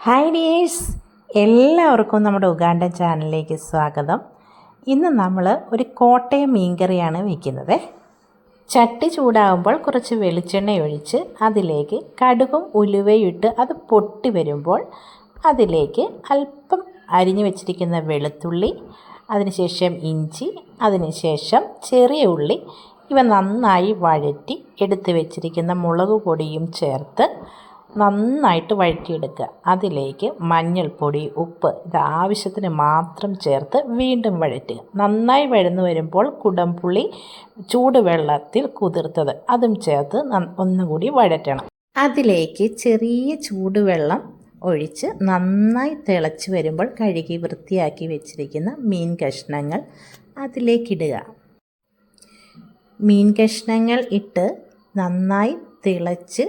Hi dears, എല്ലാവർക്കും നമ്മുടെ Ugandan ചാനലിലേക്ക് സ്വാഗതം. ഇന്ന് നമ്മൾ ഒരു കോട്ടയം മീൻകറിയാണ് വയ്ക്കുന്നത്. ചട്ടി ചൂടാകുമ്പോൾ കുറച്ച് വെളിച്ചെണ്ണ ഒഴിച്ച് അതിലേക്ക് കടുകും ഉലുവയും ഇട്ട് അത് പൊട്ടി വരുമ്പോൾ അതിലേക്ക് അല്പം അരിഞ്ഞു വെച്ചിരിക്കുന്ന വെളുത്തുള്ളി, അതിനുശേഷം ഇഞ്ചി, അതിനുശേഷം ചെറിയ ഉള്ളി ഇവ നന്നായി വഴറ്റി എടുത്ത് വെച്ചിരിക്കുന്ന മുളക് പൊടിയും ചേർത്ത് നന്നായിട്ട് വഴറ്റിയെടുക്കുക. അതിലേക്ക് മഞ്ഞൾപ്പൊടി, ഉപ്പ് ഇത് ആവശ്യത്തിന് മാത്രം ചേർത്ത് വീണ്ടും വഴറ്റുക. നന്നായി വഴന്നു വരുമ്പോൾ കുടംപുളി ചൂടുവെള്ളത്തിൽ കുതിർത്തത് അതും ചേർത്ത് ഒന്നുകൂടി വഴറ്റണം. അതിലേക്ക് ചെറിയ ചൂടുവെള്ളം ഒഴിച്ച് നന്നായി തിളച്ച് വരുമ്പോൾ കഴുകി വൃത്തിയാക്കി വെച്ചിരിക്കുന്ന മീൻ കഷ്ണങ്ങൾ അതിലേക്കിടുക. മീൻ കഷ്ണങ്ങൾ ഇട്ട് നന്നായി തിളച്ച്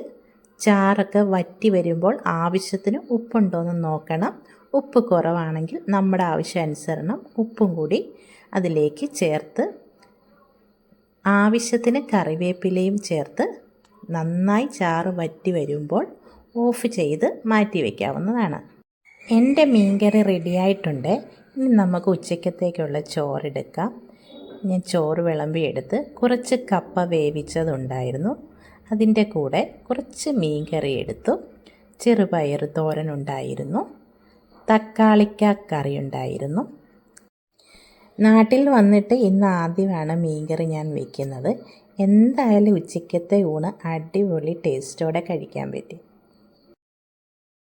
ചാറൊക്കെ വറ്റി വരുമ്പോൾ ആവശ്യത്തിന് ഉപ്പുണ്ടോയെന്ന് നോക്കണം. ഉപ്പ് കുറവാണെങ്കിൽ നമ്മുടെ ആവശ്യാനുസരണം ഉപ്പും കൂടി അതിലേക്ക് ചേർത്ത് ആവശ്യത്തിന് കറിവേപ്പിലയും ചേർത്ത് നന്നായി ചാറ് വറ്റി വരുമ്പോൾ ഓഫ് ചെയ്ത് മാറ്റി വയ്ക്കാവുന്നതാണ്. എൻ്റെ മീൻകറി റെഡിയായിട്ടുണ്ട്. ഇനി നമുക്ക് ഉച്ചക്കത്തേക്കുള്ള ചോറെടുക്കാം. ഞാൻ ചോറ് വിളമ്പിയെടുത്ത് കുറച്ച് കപ്പ വേവിച്ചതുണ്ടായിരുന്നു, അതിൻ്റെ കൂടെ കുറച്ച് മീൻകറി എടുത്തു, ചെറുപയർ തോരനുണ്ടായിരുന്നു, തക്കാളിക്ക കറി ഉണ്ടായിരുന്നു. നാട്ടിൽ വന്നിട്ട് ഇന്ന് ആദ്യമാണ് മീൻകറി ഞാൻ വയ്ക്കുന്നത്. എന്തായാലും ഉച്ചക്കത്തെ ഊണ് അടിപൊളി ടേസ്റ്റോടെ കഴിക്കാൻ പറ്റി.